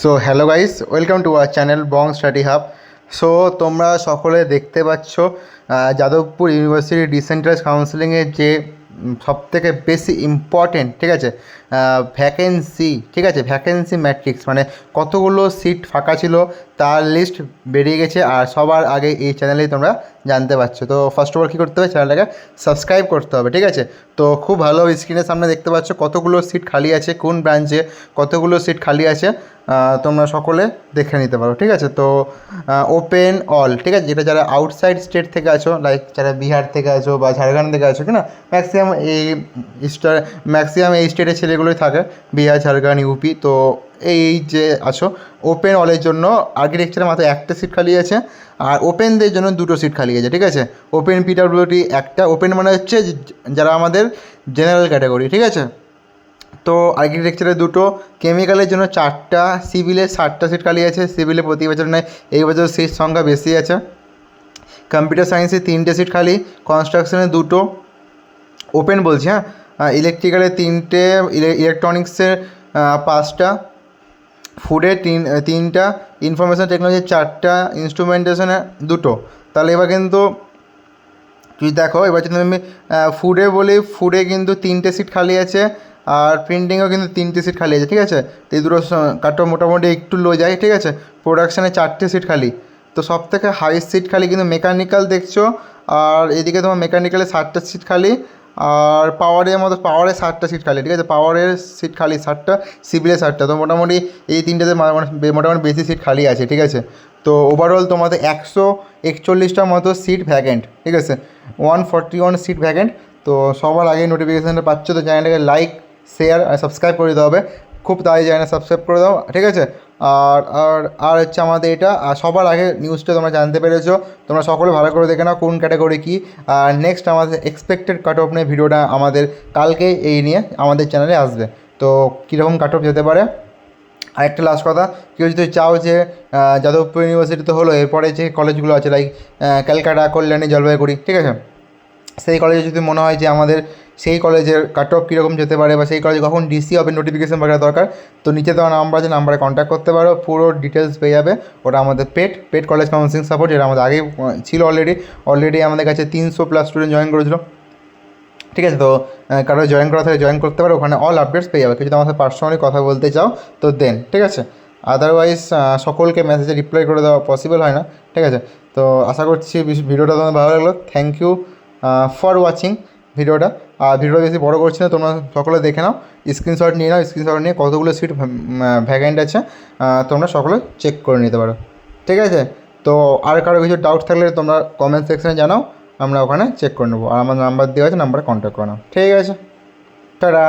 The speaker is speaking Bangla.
So hello guys, welcome to our channel Bong study hub. So তোমরা সকলে দেখতে পাচ্ছ যাদবপুর ইউনিভার্সিটি ডিসেন্ট্রালাইজ কাউন্সিলিংয়ের যে সবথেকে বেশি ইম্পর্টেন্ট, ঠিক আছে, ভ্যাকেন্সি, ঠিক আছে, ভ্যাকেন্সি ম্যাট্রিক্স মানে কতগুলো সিট ফাঁকা ছিল তার লিস্ট বেরিয়ে গেছে। আর সবার আগে এই চ্যানেলেই তোমরা জানতে পারছো। তো ফার্স্ট অফ অল কী করতে হবে, চ্যানেলটাকে সাবস্ক্রাইব করতে হবে, ঠিক আছে। তো খুব ভালো স্ক্রিনের সামনে দেখতে পাচ্ছ কতগুলো সিট খালি আছে, কোন ব্রাঞ্চে কতগুলো সিট খালি আছে তোমরা সকলে দেখে নিতে পারো, ঠিক আছে। তো ওপেন অল, ঠিক আছে, যেটা যারা আউটসাইড স্টেট থেকে আছো, লাইক যারা বিহার থেকে আছো বা ঝাড়খণ্ড থেকে আছো, কি না, ম্যাক্সিমাম এই স্টেটের ছেলেগুলোই থাকে, বিহার, ঝাড়খণ্ড, ইউপি। তো এই যে আছো, ওপেন অলের জন্য আর্কিটেকচারের মাত্র একটা সিট খালি আছে, আর ওপেনদের জন্য দুটো সিট খালি আছে, ঠিক আছে। ওপেন পিডব্লিউডি একটা, ওপেন মানে হচ্ছে যারা আমাদের জেনারেল ক্যাটাগরি, ঠিক আছে। তো আর্কিটেকচারের দুটো, কেমিক্যালের জন্য চারটা, সিভিলের 60টা সিট খালি আছে। সিভিলে প্রতি বছর নয়, এই বছর সিট সংখ্যা বেশি আছে। কম্পিউটার সায়েন্সে 3টে সিট খালি, কনস্ট্রাকশনে দুটো, ওপেন বলছি, হ্যাঁ। ইলেকট্রিক্যালে 3টে, ইলেকট্রনিক্সের 5টা, ফুডে তিনটা, ইনফরমেশন টেকনোলজি 4টা, ইনস্ট্রুমেন্টেশনে দুটো। তাহলে এবার কিন্তু তুই দেখো, এবার যদি আমি ফুডে বলি, ফুডে কিন্তু 3টে সিট খালি আছে, আর প্রিন্টিংয়েও কিন্তু 3টে সিট খালি আছে, ঠিক আছে। তো এই দুটো কাটো মোটামুটি একটু লো যায়, ঠিক আছে। প্রোডাকশানে 4টে সিট খালি। তো সব থেকে হাইস্ট সিট খালি কিন্তু মেকানিক্যাল দেখছো, আর এদিকে তোমার মেকানিক্যালে 60টা সিট খালি, আর পাওয়ারে 60টা সিট খালি, ঠিক আছে। পাওয়ারের সিট খালি 60টা, সিভিলে 60টা। তো মোটামুটি এই তিনটেতে মোটামুটি বেশি সিট খালি আছে, ঠিক আছে। তো ওভারঅল তোমাদের 141টার মতো সিট ভ্যাকেন্ট, ঠিক আছে। 141 সিট ভ্যাকেন্ট। তো সবার আগে নোটিফিকেশানটা পাচ্ছ, তো চ্যানেলটাকে লাইক, শেয়ার আর সাবস্ক্রাইব করে দিতে হবে। খুব তাড়াতাড়ি চ্যানেল সাবস্ক্রাইব করে দাও, ঠিক আছে। আর আর আর হচ্ছে আমাদের এটা, আর সবার আগে নিউজটা তোমরা জানতে পেরেছো। তোমরা সকলে ভালো করে দেখে নাও কোন ক্যাটাগরি কী। আর নেক্সট আমাদের এক্সপেক্টেড কাট অফ নিয়ে ভিডিওটা আমাদের কালকে এই নিয়ে আমাদের চ্যানেলে আসবে। তো কীরকম কাট অফ যেতে পারে। আরেকটা লাস্ট কথা, কেউ যদি চাও যে যাদবপুর ইউনিভার্সিটি তো হলো, এরপরে যে কলেজগুলো আছে লাইক ক্যালকাটা, কল্যাণী, জলপাইগুড়ি, ঠিক আছে, সেই কলেজে যদি মনে হয় যে আমাদের সেই কলেজের কাট অফ কীরকম যেতে পারে বা সেই কলেজে কখন ডিসি হবে নোটিফিকেশান বাগেরা দরকার, তো নিচে দেওয়া নাম্বার আছে, নাম্বারে কন্ট্যাক্ট করতে পারো, পুরো ডিটেলস পেয়ে যাবে। ওটা আমাদের পেড কলেজ কাউন্সিলিং সাপোর্ট, যেটা আমাদের আগেই ছিল অলরেডি আমাদের কাছে 300+ স্টুডেন্ট জয়েন করেছিল, ঠিক আছে। তো কারো জয়েন করা থাকে জয়েন করতে পারো, ওখানে অল আপডেটস পেয়ে যাবে। কেউ যদি আমার সাথে পার্সোনালি কথা বলতে চাও তো দেন, ঠিক আছে। আদারওয়াইজ সকলকে মেসেজে রিপ্লাই করে দেওয়া পসিবল হয় না, ঠিক আছে। তো আশা করছি ভিডিওটা তোমাদের ভালো লাগলো। থ্যাংক ইউ ফর ওয়াচিং ভিডিওটা। আর ভিডিওটা বেশি বড় করছি না, তোমরা সকলে দেখে নাও, স্ক্রিনশট নিয়ে নাও। স্ক্রিনশট নিয়ে কতগুলো সিট ভ্যাকেন্ট আছে তোমরা সকলে চেক করে নিতে পারো, ঠিক আছে। তো আর কারো কিছু ডাউট থাকলে তোমরা কমেন্ট সেকশানে জানাও, আমরা ওখানে চেক করে নেবো। আর আমার নাম্বার দেওয়া আছে, নাম্বারে কন্ট্যাক্ট করে নাও, ঠিক আছে। টাটা।